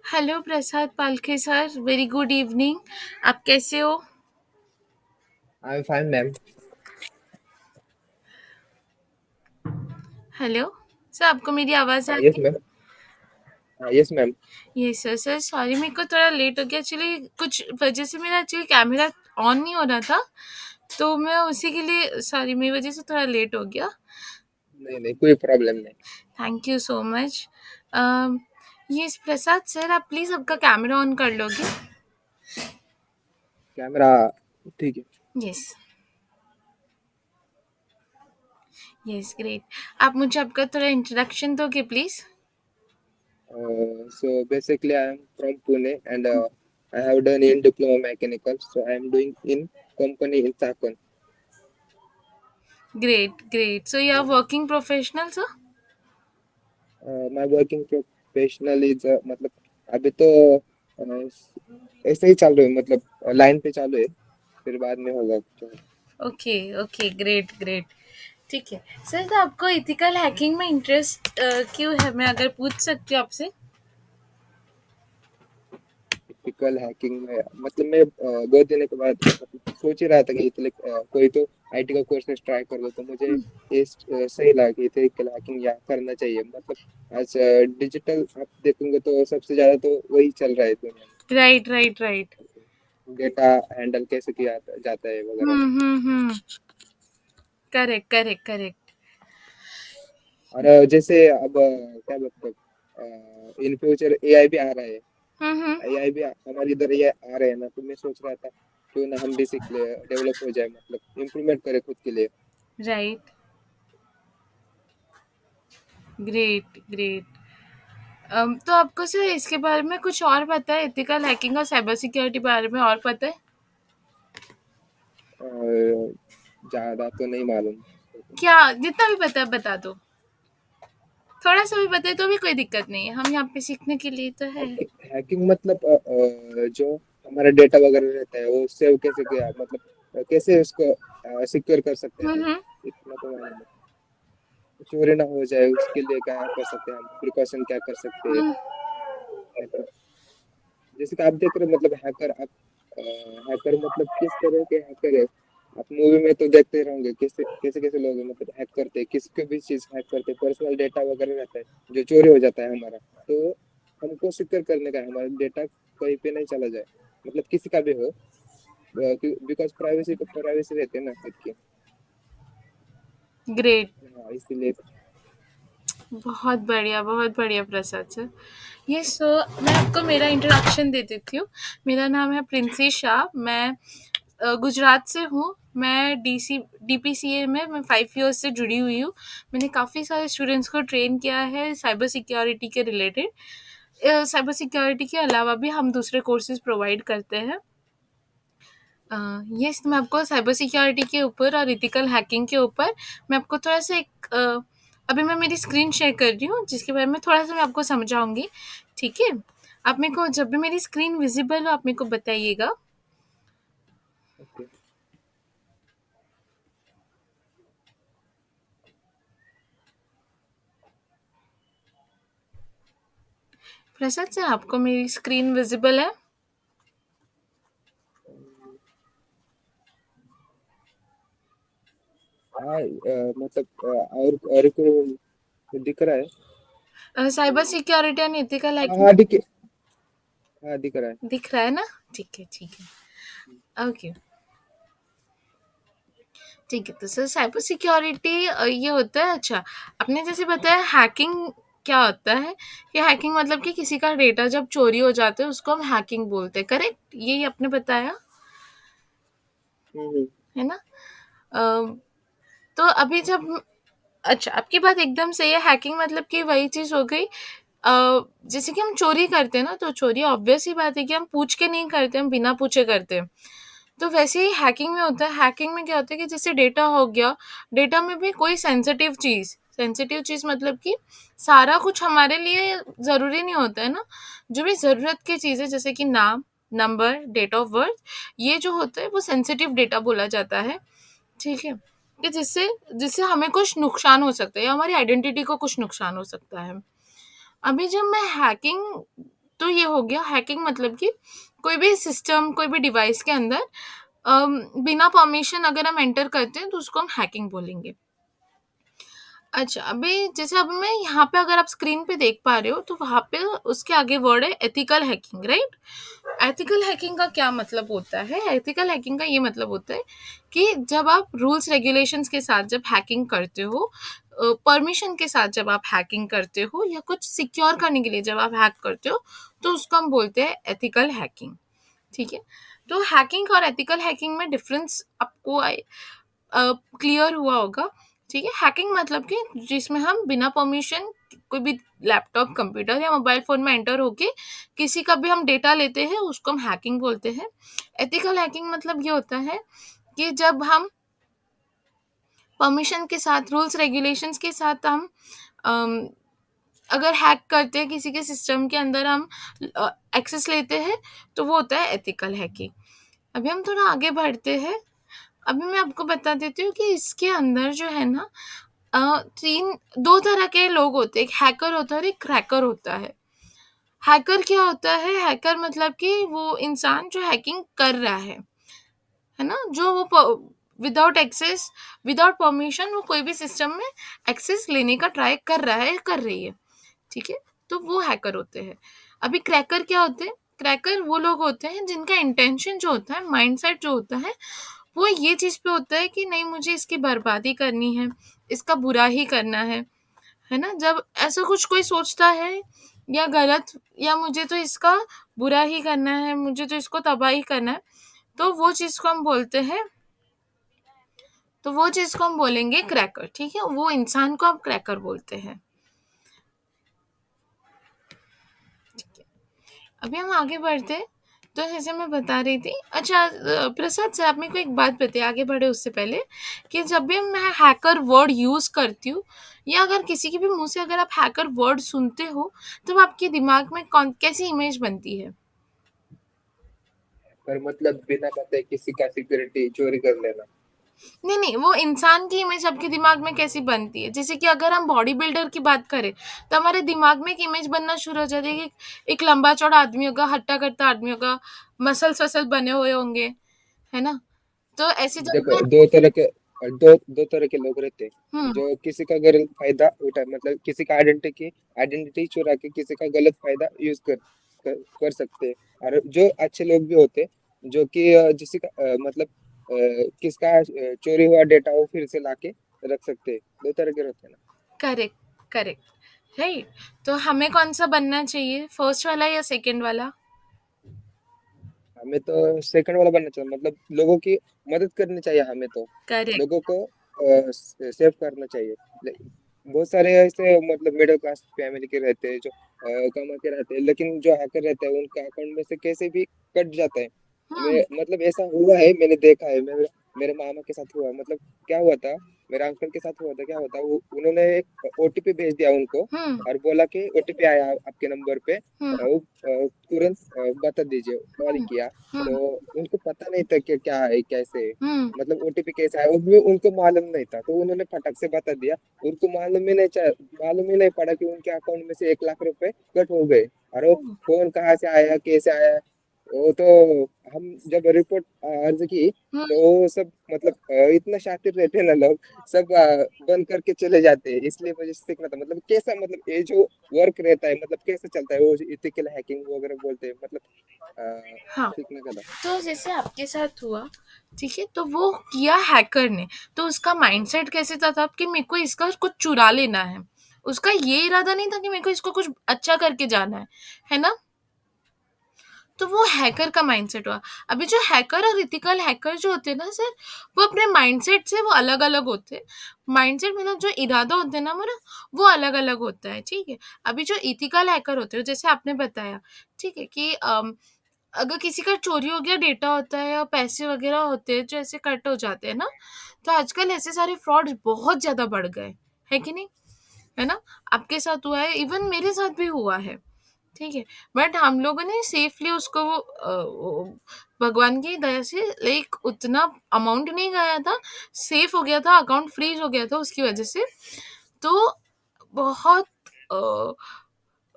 Hello प्रसाद पालखे sir, very good evening. आप कैसे हो? I am fine ma'am. Hello sir, आपको मेरी आवाज़ आ यस रही? मैम। Yes ma'am. ये सर सर सॉरी, मेरे को थोड़ा लेट हो गया एक्चुअली। कुछ वजह से मेरा एक्चुअली कैमरा ऑन नहीं हो रहा था, तो मैं उसी के लिए सॉरी, मेरी वजह से थोड़ा लेट हो गया। नहीं नहीं, कोई प्रॉब्लम नहीं। Thank you so much. ये प्रसाद सर, आप प्लीज़ आपका कैमरा ऑन कर लोगे? कैमरा ठीक है। यस। Yes, great. आप मुझे आपका थोड़ा इंट्रोडक्शन दोगे please? So basically I am from Pune and I have done in diploma mechanical. So I am doing in company in Sakon. Great great, so you are working professional sir? My working professional is मतलब अभी तो ऐसे ही चालू है, मतलब line पे चालू है। फिर बाद में होगा कुछ। Okay okay, great great. ठीक है सर, तो आपको इथिकल हैकिंग में इंटरेस्ट क्यों है, मैं अगर पूछ सकती हूँ आपसे? टिपिकल हैकिंग में मतलब मैं बहुत दिन के बाद मतलब सोच ही रहा था कि कोई तो आईटी का कोर्सेज ट्राई कर लो, तो मुझे ये सही लगा कि इथिकल हैकिंग या करना चाहिए। मतलब आज डिजिटल आप देखोगे तो सबसे ज्यादा तो वही चल रहा है दुनिया राइट राइट राइट। में, डेटा हैंडल कैसे किया जाता है वगैरह वगैरह। हम्म। Correct correct correct. और जैसे अब क्या मतलब इन फ्यूचर एआई भी आ रहा है। हम्म। एआई भी हमारे इधर ये आ रहे हैं ना, तो मैं सोच रहा था क्यों ना हम भी सीख ले, डेवलप हो जाए, मतलब इम्प्रूवमेंट करे खुद के लिए। राइट। Great great. तो आपको सर इसके बारे में कुछ और पता है, एथिकल हैकिंग और साइबर सिक्योरिटी बारे में और पता है? और ज्यादा तो नहीं मालूम। क्या जितना भी पता है बता दो। थोड़ा सा भी पता है तो भी कोई दिक्कत नहीं है, हम यहाँ पे सीखने के लिए तो है। हैकिंग मतलब जो हमारा डेटा वगैरह रहता है वो सेव कैसे किया, मतलब कैसे उसको सिक्योर कर सकते हैं हम। हम्म। इतना तो मालूम है। चोरी ना हो जाए उसके लिए क्या कर सकते हैं हम, प्रिकॉशन क्या कर सकते हैं। हम्म। मतलब जैसे कि आप देख रहे हो, मतलब हैकर आप हैकर मतलब किस तरह के हैकर है। आप मूवी में तो देखते रहोगे कैसे कैसे कैसे लोग मतलब हैक करते हैं, किसके भी चीज हैक करते हैं, पर्सनल डेटा वगैरह रहता है जो चोरी हो जाता है हमारा। तो हमको सिक्योर करने का है, हमारा डेटा कहीं पे नहीं चला जाए, मतलब किसी का भी हो, बिकॉज प्राइवेसी प्राइवेसी रहती है ना सबकी। ग्रेट। हाँ इसीलिए। बहुत बढ़िया प्रसाद सर। ये सो मैं आपको मेरा इंट्रोडक्शन दे देती हूँ। मेरा नाम है प्रिंसी शाह। मैं गुजरात से हूँ। मैं डीपीसीए में मैं 5 ईयर्स से जुड़ी हुई हूँ। मैंने काफ़ी सारे स्टूडेंट्स को ट्रेन किया है साइबर सिक्योरिटी के रिलेटेड। साइबर सिक्योरिटी के अलावा भी हम दूसरे कोर्सेज प्रोवाइड करते हैं। यस, मैं आपको साइबर सिक्योरिटी के ऊपर और एथिकल हैकिंग के ऊपर मैं आपको थोड़ा सा अभी मैं मेरी स्क्रीन शेयर कर रही हूँ जिसके बारे में थोड़ा सा मैं आपको समझाऊंगी। ठीक है? आप मेरे को जब भी मेरी स्क्रीन विजिबल हो आप मेरे को बताइएगा। ओके। प्रसाद सर, आपको मेरी स्क्रीन विजिबल है? हाँ मतलब और कोई दिख रहा है। साइबर सिक्योरिटी एंड एथिकल हाँ हैकिंग हाँ हाँ दिख रहा है। दिख रहा है ना? ठीक है ठीक है। ओके। ठीक है, तो सर साइबर सिक्योरिटी ये होता है। अच्छा, आपने जैसे बताया हैकिंग क्या होता है। ये हैकिंग मतलब कि किसी का डेटा जब चोरी हो जाता है उसको हम हैकिंग बोलते हैं, करेक्ट? यही आपने बताया, हम्म। है ना? अ, तो अभी जब अच्छा, आपकी बात एकदम सही है। हैकिंग मतलब कि वही चीज़ हो गई। जैसे कि हम चोरी करते हैं ना, तो चोरी ऑब्वियस ही बात है कि हम पूछ के नहीं करते, हम बिना पूछे करते हैं। तो वैसे ही हैकिंग में होता है। हैकिंग में क्या होता है कि जैसे डेटा हो गया, डेटा में भी कोई सेंसिटिव चीज़ मतलब कि सारा कुछ हमारे लिए ज़रूरी नहीं होता है ना। जो भी ज़रूरत की चीज़ें जैसे कि नाम, नंबर, डेट ऑफ बर्थ, ये जो होता है वो सेंसिटिव डेटा बोला जाता है। ठीक है? कि जिससे जिससे हमें कुछ नुकसान हो सकता है या हमारी आइडेंटिटी को कुछ नुकसान हो सकता है। अभी जब मैं हैकिंग तो ये हो गया हैकिंग, मतलब कि कोई भी सिस्टम, कोई भी डिवाइस के अंदर बिना परमिशन अगर हम एंटर करते हैं तो उसको हम हैकिंग बोलेंगे। अच्छा, अभी जैसे अब मैं यहाँ पे अगर आप स्क्रीन पे देख पा रहे हो तो वहाँ पे उसके आगे वर्ड है ethical hacking, right? Ethical hacking का क्या मतलब होता है? एथिकल हैकिंग का ये मतलब होता है कि जब आप रूल्स रेगुलेशंस के साथ जब हैकिंग करते हो, परमिशन के साथ जब आप हैकिंग करते हो, या कुछ सिक्योर करने के लिए जब आप हैक करते हो, तो उसको हम बोलते हैं एथिकल हैकिंग। ठीक है? तो हैकिंग और एथिकल हैकिंग में डिफरेंस आपको क्लियर हुआ होगा। ठीक है? हैकिंग मतलब कि जिसमें हम बिना परमिशन कोई भी लैपटॉप, कंप्यूटर या मोबाइल फ़ोन में एंटर होके किसी का भी हम डेटा लेते हैं, उसको हम हैकिंग बोलते हैं। एथिकल हैकिंग मतलब ये होता है कि जब हम परमिशन के साथ, रूल्स रेगुलेशंस के साथ हम अम, अगर हैक करते हैं किसी के सिस्टम के अंदर, हम एक्सेस लेते हैं, तो वो होता है एथिकल हैकिंग। अभी हम थोड़ा आगे बढ़ते हैं। अभी मैं आपको बता देती हूँ कि इसके अंदर जो है ना, तीन दो तरह के लोग होते हैं, एक हैकर होता है और एक क्रैकर होता है। हैकर क्या होता है? हैकर मतलब कि वो इंसान जो हैकिंग कर रहा है ना, जो वो विदाउट एक्सेस, विदाउट परमिशन वो कोई भी सिस्टम में एक्सेस लेने का ट्राई कर रहा है, कर रही है। ठीक है? तो वो हैकर होते हैं। अभी क्रैकर क्या होते हैं? क्रैकर वो लोग होते हैं जिनका इंटेंशन जो होता है, माइंडसेट जो होता है, वो ये चीज़ पे होता है कि नहीं, मुझे इसकी बर्बादी करनी है, इसका बुरा ही करना है ना? जब ऐसा कुछ कोई सोचता है या गलत, या मुझे तो इसका बुरा ही करना है, मुझे तो इसको तबाही करना है, तो वो चीज़ को हम बोलते हैं, तो वो चीज़ को हम बोलेंगे क्रैकर। ठीक है? वो इंसान को आप क्रैकर बोलते हैं। ठीक है? अभी हम आगे बढ़ते हैं। तो जैसे मैं बता रही थी, अच्छा प्रसाद सर, आप मेरे को एक बात बताइए आगे बढ़े उससे पहले, कि जब भी मैं हैकर वर्ड यूज़ करती हूँ, या अगर किसी के भी मुंह से अगर आप हैकर वर्ड सुनते हो, तो आपके दिमाग में कौन कैसी इमेज बनती है? पर मतलब बिना बताए किसी का सिक्योरिटी चोरी कर लेना। नहीं नहीं, वो इंसान की इमेज आपके दिमाग में कैसी बनती है? जैसे कि अगर हम बॉडी बिल्डर की बात करें, तो हमारे दिमाग में एक इमेज बनना शुरू हो जाती है कि एक लंबा चौड़ा आदमी होगा, हट्टा कट्टा आदमी होगा, मसल्स वसल बने हुए होंगे, है ना? तो ऐसे जब देखो, मैं दो तरह के लोग रहते हैं, हुँ, जो किसी का गलत फायदा उठा, मतलब किसी का आइडेंटिटी चुरा के किसी का गलत फायदा यूज कर सकते हैं। और जो अच्छे लोग भी होते हैं, जो कि मतलब किसका चोरी हुआ डेटा वो फिर से लाके रख सकते हैं। दो तरह के रहते हैं ना। Correct, correct, right? तो हमें कौन-सा बनना चाहिए, फर्स्ट वाला या सेकंड वाला? हमें तो सेकंड वाला बनना चाहिए, मतलब लोगों की मदद करनी चाहिए हमें तो। करेक्ट। लोगों को सेव करना चाहिए। बहुत सारे ऐसे मतलब मिडिल क्लास फैमिली के रहते हैं जो कमा के रहते हैं, लेकिन जो हैकर रहते हैं उनका अकाउंट में से कैसे भी कट जाता है। हुँ, मतलब ऐसा हुआ है, मैंने देखा है। मेरे मामा के साथ हुआ, मतलब क्या हुआ था, मेरे अंकल के साथ हुआ था। क्या हुआ था, वो उन्होंने एक ओटीपी भेज दिया उनको, हुँ, और बोला कि ओटीपी आया आपके नंबर पे, हुँ, वो तुरंत बता दीजिए। कॉल हुँ, किया हुँ, तो उनको पता नहीं था कि क्या है, कैसे, हुँ, मतलब ओटीपी कैसा है, वो भी उनको मालूम नहीं था। तो उन्होंने फटक से बता दिया। उनको मालूम ही नहीं पड़ा कि उनके अकाउंट में से 1 लाख रुपए कट हो गए। और वो ओह! फोन कहाँ से आया, कैसे आया, वो तो हम जब रिपोर्ट अर्ज की, हुँ, तो वो सब मतलब इतना शातिर रहते हैं ना लोग, सब बंद करके चले जाते हैं। इसलिए मुझे सीखना था, मतलब कैसा, मतलब ये जो वर्क रहता है, मतलब कैसे चलता है, वो इथिकल हैकिंग वगैरह बोलते हैं, मतलब हाँ। सीखने का था। तो जैसे आपके साथ हुआ, ठीक है? तो वो किया हैकर ने, तो उसका माइंडसेट कैसे था कि मेरे को इसका कुछ चुरा लेना है। उसका ये इरादा नहीं था कि मेरे को इसको कुछ अच्छा करके जाना है ना? तो वो हैकर का माइंडसेट हुआ। अभी जो हैकर और एथिकल हैकर जो होते हैं ना सर, वो अपने माइंडसेट से वो अलग-अलग होते हैं। माइंडसेट मतलब जो इरादा होता है ना हमारा, वो अलग-अलग होता है, ठीक है? अभी जो एथिकल हैकर होते हैं, जैसे आपने बताया, ठीक है? कि अगर किसी का चोरी हो गया डेटा होता है या पैसे वगैरह होते हैं जो ऐसे कट हो जाते हैं ना, तो आजकल ऐसे सारे फ्रॉड्स बहुत ज़्यादा बढ़ गए, है कि नहीं? है ना? आपके साथ हुआ है, इवन मेरे साथ भी हुआ है। ठीक है, बट हम लोगों ने सेफली उसको भगवान की दया से लाइक उतना अमाउंट नहीं गया था, सेफ हो गया था, अकाउंट फ्रीज हो गया था उसकी वजह से। तो बहुत अ,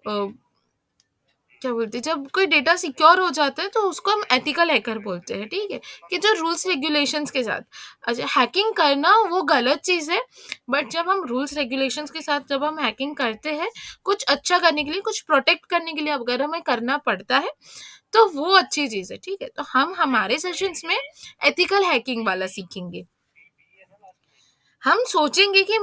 अ, क्या बोलते हैं, जब कोई डेटा सिक्योर हो जाता है तो उसको हम एथिकल हैकर बोलते हैं, ठीक है? कि जो रूल्स रेगुलेशंस के साथ। अच्छा, हैकिंग करना वो गलत चीज़ है, बट जब हम रूल्स रेगुलेशंस के साथ जब हम हैकिंग करते हैं, कुछ अच्छा करने के लिए, कुछ प्रोटेक्ट करने के लिए अगर हमें करना पड़ता है, तो वो अच्छी चीज़ है, ठीक है? तो हम हमारे सेशंस में एथिकल हैकिंग वाला सीखेंगे। हम सोचेंगे कि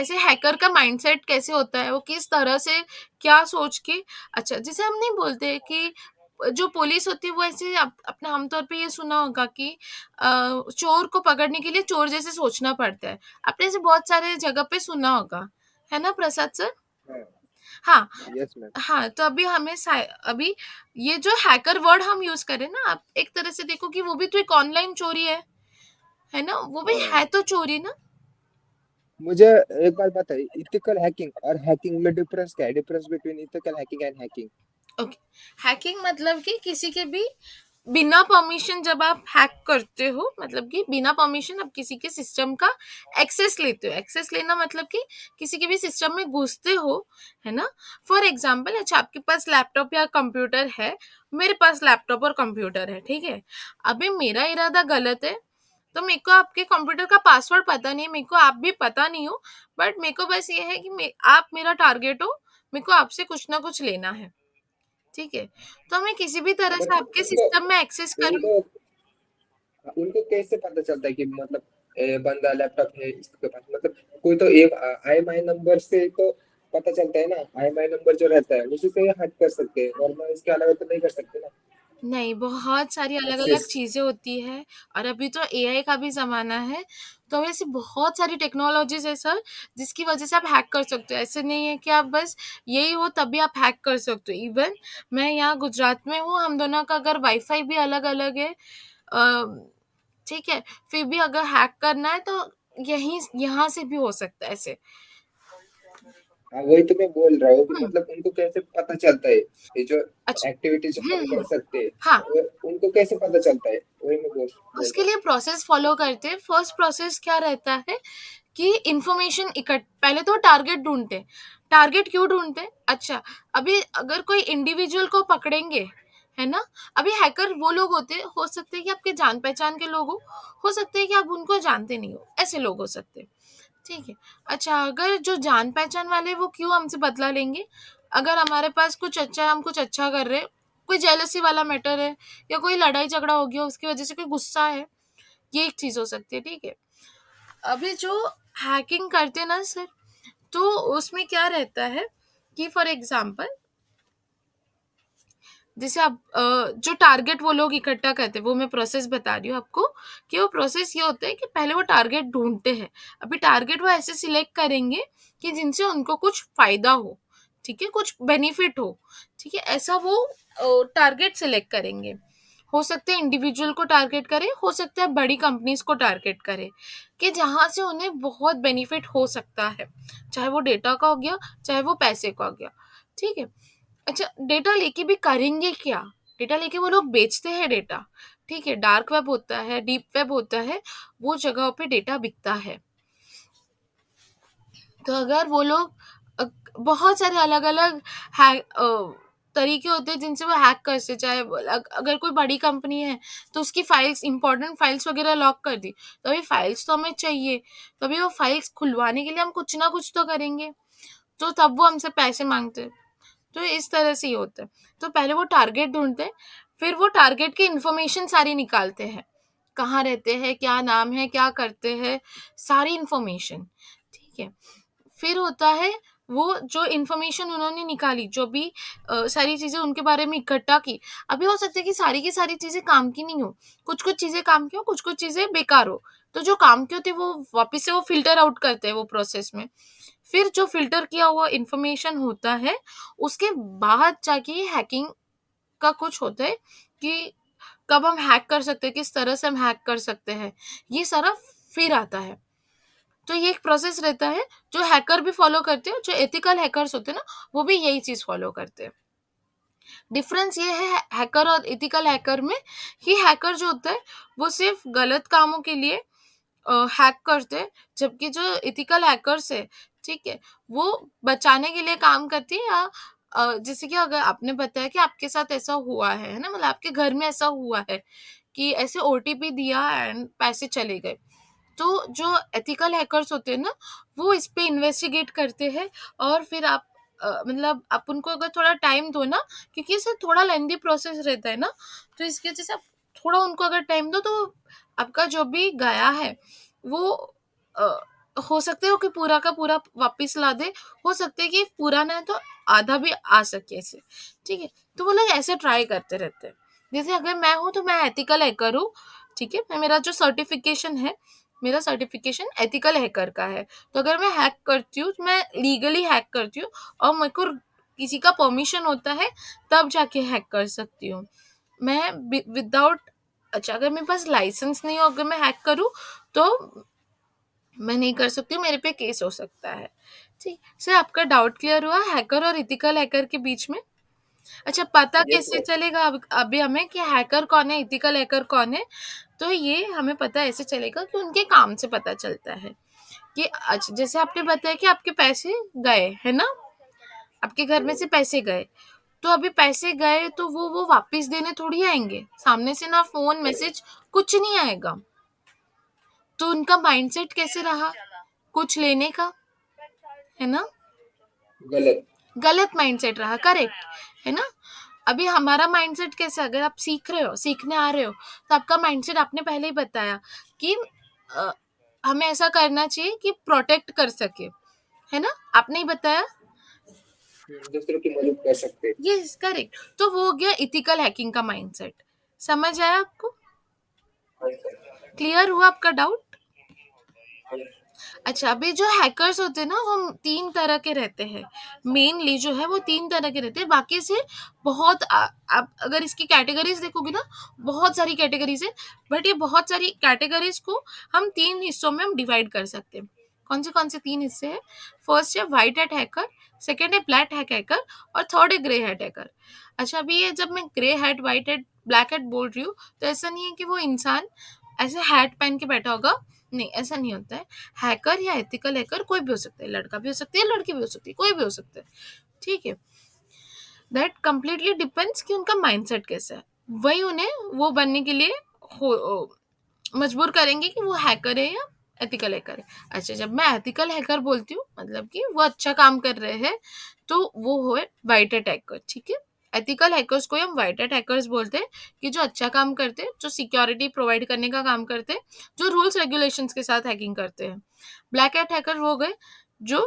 ऐसे हैकर का माइंडसेट कैसे होता है, वो किस तरह से क्या सोच के। अच्छा, जैसे हम नहीं बोलते कि जो पुलिस होती है वो ऐसे अपने आमतौर पे ये सुना होगा कि चोर को पकड़ने के लिए चोर जैसे सोचना पड़ता है। आपने ऐसे बहुत सारे जगह पे सुना होगा, है ना प्रसाद सर? हाँ, हाँ। Yes ma'am. हाँ, तो अभी हमें अभी ये जो हैकर वर्ड हम यूज करें ना, आप एक तरह से देखो कि वो भी तो एक ऑनलाइन चोरी है ना? वो भी हाँ, है तो चोरी ना। मुझे एक बात बताइए, इथिकल हैकिंग और हैकिंग में डिफरेंस क्या है? Difference between ethical hacking and hacking. Okay, hacking मतलब कि किसी के भी बिना परमिशन जब आप हैक करते हो, मतलब कि बिना परमिशन आप किसी के सिस्टम का एक्सेस लेते हो। एक्सेस लेना मतलब कि किसी के भी सिस्टम में घुसते हो, है ना? फॉर एग्जांपल, अच्छा आपके पास लैपटॉप या कंप्यूटर है, मेरे पास लैपटॉप और कंप्यूटर है, ठीक है? अभी मेरा इरादा गलत है, तो मेरे को आपके कंप्यूटर का पासवर्ड पता नहीं है, मेरे को आप भी पता नहीं हो, बट मेरे को बस ये है कि आप मेरा टारगेट हो, मेरे को आपसे कुछ ना कुछ लेना है, ठीक है? तो मैं किसी भी तरह से बट आपके उनको सिस्टम में एक्सेस करूँ। उनको उनको कैसे पता चलता है कि मतलब बंदा लैपटॉप है इसके पास? मतलब कोई तो एक IMI नंबर से तो पता चलता है ना, IMI नंबर जो रहता है उसी से हैक कर सकते हैं, नॉर्मल इसके अलावा तो नहीं कर सकते ना। नहीं, बहुत सारी अलग-अलग एक्सेस। चीज़ें होती हैं, और अभी तो एआई का भी ज़माना है, तो ऐसी बहुत सारी टेक्नोलॉजीज़ है सर, जिसकी वज़ह से आप हैक कर सकते हो। ऐसे नहीं है कि आप बस यही हो तभी आप हैक कर सकते हो। इवन मैं यहाँ गुजरात में हूँ, हम दोनों का अगर वाईफ़ाई भी अलग-अलग है, ठीक है? फिर भी अगर हैक करना है तो यहीं यहाँ से भी हो सकता है ऐसे। हाँ, वही तो मैं बोल रहा हूँ कि हुँ, मतलब उनको कैसे पता चलता है ये जो अच्छा। एक्टिविटीज हम कर सकते हैं, हाँ। वो उनको कैसे पता चलता है? वही मैं बोल उसके रहा लिए प्रोसेस फॉलो करते हैं। फर्स्ट प्रोसेस क्या रहता है कि इंफॉर्मेशन पहले तो टारगेट ढूंढते हैं। टारगेट क्यों ढूंढते हैं? अच्छा, अभी अगर कोई इंडिविजुअल को पकड़ेंगे, है ना? अभी हैकर वो लोग होते हैं, हो सकते हैं कि आपके जान पहचान के लोग हो सकते हैं कि आप उनको जानते नहीं हो, ऐसे लोग हो सकते हैं, ठीक है? अच्छा, अगर जो जान पहचान वाले हैं, वो क्यों हमसे बदला लेंगे? अगर हमारे पास कुछ अच्छा है, हम कुछ अच्छा कर रहे हैं, कोई जेलसी वाला मैटर है, या कोई लड़ाई झगड़ा हो गया उसकी वजह से कोई गुस्सा है, ये एक चीज हो सकती है, ठीक है? अभी जो हैकिंग करते हैं ना सर, तो उसमें क्या रहता है कि फॉर एग्जाम्पल, जैसे आप जो टारगेट वो लोग इकट्ठा करते हैं, वो मैं प्रोसेस बता रही हूँ आपको, कि वो प्रोसेस ये होता है कि पहले वो टारगेट ढूंढते हैं। अभी टारगेट वो ऐसे सिलेक्ट करेंगे कि जिनसे उनको कुछ फायदा हो, ठीक है, कुछ बेनिफिट हो, ठीक है, ऐसा वो टारगेट सिलेक्ट करेंगे। हो सकता है इंडिविजुअल को टारगेट करे, हो सकता है बड़ी कंपनीज को टारगेट करे, कि जहां से उन्हें बहुत बेनिफिट हो सकता है, चाहे वो डेटा का हो गया, चाहे वो पैसे का हो गया, ठीक है? अच्छा, डेटा लेके भी करेंगे क्या? डेटा लेके वो लोग बेचते हैं डेटा, ठीक है? डार्क वेब होता है, डीप वेब होता है, वो जगहों पे डेटा बिकता है। तो अगर वो लोग बहुत सारे अलग-अलग तरीके होते हैं जिनसे वो हैक कर से, चाहे अगर कोई बड़ी कंपनी है तो उसकी फाइल्स, इंपॉर्टेंट फाइल्स वगैरह लॉक कर दी, तो अभी फाइल्स तो हमें चाहिए, तो अभी वो फाइल्स खुलवाने के लिए हम कुछ ना कुछ तो करेंगे, तो तब वो हमसे पैसे मांगते हैं। तो इस तरह से ही होता है। तो पहले वो टारगेट ढूँढते हैं, फिर वो टारगेट की इन्फॉर्मेशन सारी निकालते हैं। कहाँ रहते हैं, क्या नाम है, क्या करते हैं, सारी इन्फॉर्मेशन, ठीक है? फिर होता है वो जो इन्फॉर्मेशन उन्होंने निकाली, जो भी सारी चीज़ें उनके बारे में इकट्ठा की। अभी हो सकता है कि सारी की सारी चीज़ें काम की नहीं हो, कुछ-कुछ चीज़ें काम की हो, कुछ-कुछ चीज़ें बेकार हो। तो जो काम की होती है वो वापस से वो फ़िल्टर आउट करते हैं वो प्रोसेस में। फिर जो फ़िल्टर किया हुआ इन्फॉर्मेशन होता है, उसके बाद जाके ये हैकिंग का कुछ होता है कि कब हम हैक कर सकते हैं, किस तरह से हम हैक कर सकते हैं, ये सारा फिर आता है। तो ये एक प्रोसेस रहता है, जो हैकर भी फ़ॉलो करते हैं, जो एथिकल हैकर्स होते हैं ना, वो भी यही चीज़ फ़ॉलो करते हैं। डिफरेंस ये है हैकर और एथिकल हैकर में, कि हैकर जो होता है, वो सिर्फ़ गलत कामों के लिए हैक करते हैं, जबकि जो एथिकल हैकर्स है, ठीक है, वो बचाने के लिए काम करती है, या जैसे कि अगर आपने बताया कि आपके साथ ऐसा हुआ है ना? मतलब आपके घर में ऐसा हुआ है कि ऐसे ओटीपी दिया एंड पैसे चले गए। तो जो एथिकल हैकर्स होते हैं ना, वो इस पे इन्वेस्टिगेट करते हैं और फिर आप मतलब आप उनको अगर थोड़ा टाइम दो ना, क्योंकि इससे थोड़ा लेंदी प्रोसेस रहता है ना, तो इसकी वजह से आप थोड़ा उनको अगर टाइम दो, तो आपका जो भी गया है वो अ, हो सकता है कि पूरा का पूरा वापस ला दे, हो सकता है कि पूरा ना तो आधा भी आ सके ऐसे, ठीक है? तो वो लोग ऐसे ट्राई करते रहते हैं। जैसे अगर मैं हूँ तो मैं एथिकल हैकर हूँ, ठीक है? मैं मेरा जो सर्टिफिकेशन है, मेरा सर्टिफिकेशन एथिकल हैकर का है। तो अगर मैं हैक करती हूँ, तो मैं लीगली हैक करती हूँ और मेरे को किसी का परमिशन होता है, तब जाके हैक कर सकती हूँ। मैं विदाउट, अच्छा अगर मेरे पास लाइसेंस नहीं हो, अगर मैं हैक करूँ, तो मैं नहीं कर सकती हूँ, मेरे पे केस हो सकता है। ठीक, सर आपका डाउट क्लियर हुआ हैकर और एथिकल हैकर के बीच में? अच्छा, पता यस कैसे सर। चलेगा अब अभी हमें कि हैकर कौन है, एथिकल हैकर कौन है? तो ये हमें पता ऐसे चलेगा कि उनके काम से पता चलता है कि अच्छा, जैसे आपने बताया कि आपके पैसे गए, है ना? आपके घर में से पैसे गए, तो अभी पैसे गए तो वो वापस देने थोड़ी आएँगे। सामने से ना फ़ोन, मैसेज कुछ नहीं आएगा। तो उनका माइंडसेट कैसे रहा कुछ लेने का, है ना? गलत। गलत माइंडसेट रहा, करेक्ट, है ना? अभी हमारा माइंडसेट कैसा, अगर आप सीख रहे हो, सीखने आ रहे हो, तो आपका माइंडसेट आपने पहले ही बताया कि अ, हमें ऐसा करना चाहिए कि प्रोटेक्ट कर सके, है ना? आपने ही बताया। दूसरों की मदद कर सकते। Yes, correct. तो वो हो गया इथिकल हैकिंग का माइंडसेट। समझ आया आपको? हाँ सर। क्लियर हुआ आपका डाउट? हाँ। अच्छा, अभी जो हैकर्स होते हैं ना, वो 3 तरह के रहते हैं। मेनली जो है वो 3 तरह के रहते हैं, बाकी से बहुत आप अगर इसकी कैटेगरीज़ देखोगे ना, बहुत सारी कैटेगरीज़ है, बट ये बहुत सारी कैटेगरीज़ को हम 3 हिस्सों में हम डिवाइड कर सकते हैं। कौन से 3 हिस्से हैं? फर्स्ट है व्हाइट हैट हैकर, सेकंड है ब्लैक हैट हैकर और थर्ड है ग्रे हैट हैकर। अच्छा, अभी ये जब मैं grey hat, white hat, black hat बोल रही हूँ, तो ऐसा नहीं है कि वो इंसान ऐसे हैट पहन के बैठा होगा, नहीं, ऐसा नहीं होता है। हैकर या एथिकल हैकर कोई भी हो सकता है, लड़का भी हो सकती है, लड़की भी हो सकती है, कोई भी हो सकता है, ठीक है? दैट कंप्लीटली डिपेंड्स कि उनका माइंडसेट कैसा है, वही उन्हें वो बनने के लिए मजबूर करेंगे कि वो हैकर है या एथिकल हैकर है। अच्छा, जब मैं एथिकल हैकर बोलती हूँ, मतलब कि वो अच्छा काम कर रहे हैं, तो वो है वाइट हैट हैकर, ठीक है? एथिकल हैकर्स को हम वाइट हैट हैकर्स बोलते हैं, कि जो अच्छा काम करते हैं, जो सिक्योरिटी प्रोवाइड करने का काम करते हैं, जो रूल्स रेगुलेशंस के साथ हैकिंग करते हैं। ब्लैक हैट हैकर वो हो गए जो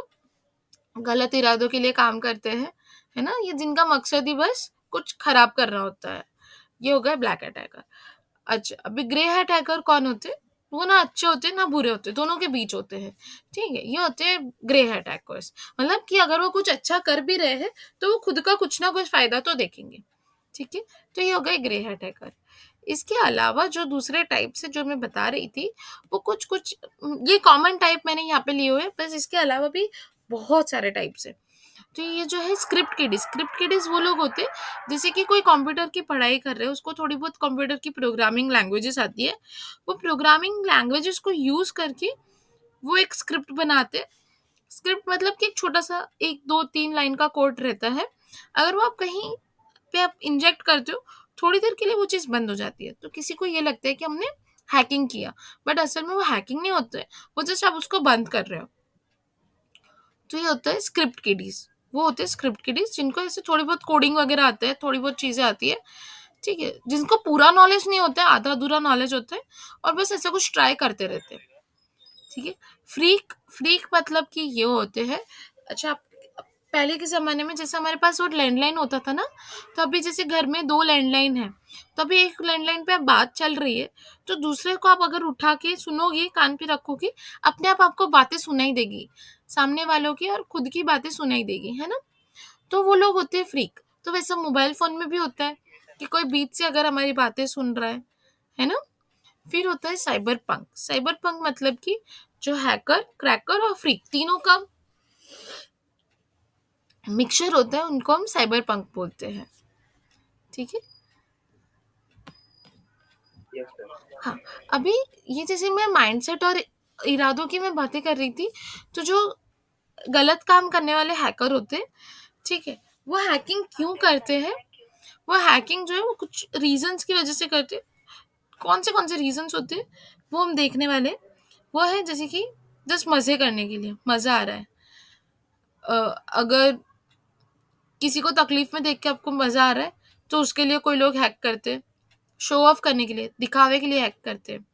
गलत इरादों के लिए काम करते हैं, है ना? ये जिनका मकसद ही बस कुछ खराब करना होता है। ये हो गए ब्लैक हैट हैकर। अच्छा, अभी ग्रे हैट हैकर कौन होते हैं? वो ना अच्छे होते हैं ना बुरे होते हैं, दोनों के बीच होते हैं, ठीक है? ये होते हैं ग्रे हैट हैकर्स। मतलब कि अगर वो कुछ अच्छा कर भी रहे हैं, तो वो खुद का कुछ ना कुछ फायदा तो देखेंगे, ठीक है? तो ये हो गए ग्रे हैट हैकर। इसके अलावा जो दूसरे टाइप से जो मैं बता रही थी, वो कुछ कुछ ये कॉमन टाइप मैंने यहाँ पे लिए हुए हैं, बस इसके अलावा भी बहुत सारे टाइप्स हैं। तो ये जो है स्क्रिप्ट किडिस वो लोग होते हैं, जैसे कि कोई कंप्यूटर की पढ़ाई कर रहे हैं, उसको थोड़ी बहुत कंप्यूटर की प्रोग्रामिंग लैंग्वेजेस आती है, वो प्रोग्रामिंग लैंग्वेजेस को यूज करके वो एक स्क्रिप्ट बनाते हैं। स्क्रिप्ट मतलब कि एक छोटा सा 1 2 3 लाइन का कोड रहता है, अगर वो आप कहीं पे आप इंजेक्ट करते हो, थोड़ी देर के लिए वो चीज़ बंद हो जाती है, तो किसी को ये लगता है कि हमने हैकिंग किया, बट असल में वो हैकिंग नहीं होता है, वो जस्ट आप उसको बंद कर रहे हो। तो ये होता है स्क्रिप्ट किडीज, वो होते हैं स्क्रिप्ट किडीज जिनको ऐसे थोड़ी बहुत कोडिंग वगैरह आते हैं, थोड़ी बहुत चीज़ें आती है, ठीक है? जिनको पूरा नॉलेज नहीं होता है, आधा अधूरा नॉलेज होता है, और बस ऐसा कुछ ट्राई करते रहते हैं, ठीक है? फ्रीक फ्रीक मतलब कि ये होते हैं, अच्छा पहले के ज़माने में जैसे हमारे पास वो लैंडलाइन होता था ना, तो अभी जैसे घर में 2 लैंडलाइन है, तो अभी एक लैंडलाइन पे अब बात चल रही है, तो दूसरे को आप अगर उठा के सुनोगे, कान पे रखोगे, अपने आप आपको बातें सुनाई देगी, सामने वालों की और खुद की बातें सुनाई देगी, है ना? तो वो लोग होते हैं फ्रीक। तो वैसा मोबाइल फ़ोन में भी होता है कि कोई बीच से अगर हमारी बातें सुन रहा है ना? फिर होता है साइबर पंक। साइबर पंक मतलब कि जो हैकर, क्रैकर और फ्रीक तीनों का मिक्सचर होता है, उनको हम साइबर पंक बोलते हैं, ठीक है? Yes sir. हाँ, अभी ये जैसे मैं माइंडसेट और इरादों की मैं बातें कर रही थी, तो जो गलत काम करने वाले हैकर होते हैं, ठीक है? वो हैकिंग क्यों करते हैं? वो हैकिंग जो है वो कुछ रीज़न्स की वज़ह से करते हैं। कौन से रीज़न्स होते हैं, वो हम देखने वाले हैं। वो है जैसे कि जस्ट मज़े करने के लिए, मज़ा आ रहा है। अगर किसी को तकलीफ़ में देख के आपको मज़ा आ रहा है, तो उसके लिए कोई लोग हैक करते हैं। शो ऑफ करने के लिए, दिखावे के लिए हैक करते हैं।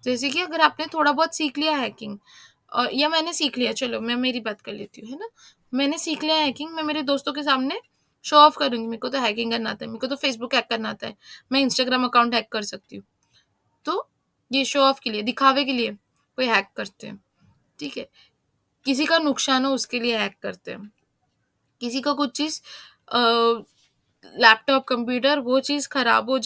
जैसे कि अगर आपने थोड़ा बहुत सीख लिया हैकिंग या मैंने सीख लिया, चलो मैं मेरी बात कर लेती हूँ, है ना? मैंने सीख लिया हैकिंग, मैं मेरे दोस्तों के सामने शो ऑफ करूँगी, मेरे को तो हैकिंग करना आता है, मेरे को तो फेसबुक हैक करना आता है, मैं इंस्टाग्राम अकाउंट हैक कर सकती हूँ। तो ये शो ऑफ के लिए, दिखावे के लिए कोई हैक करते हैं, ठीक है? किसी का नुकसान हो उसके लिए हैक करते हैं। किसी का कुछ चीज़ अ, लैपटॉप, कंप्यूटर वो चीज़ खराब हो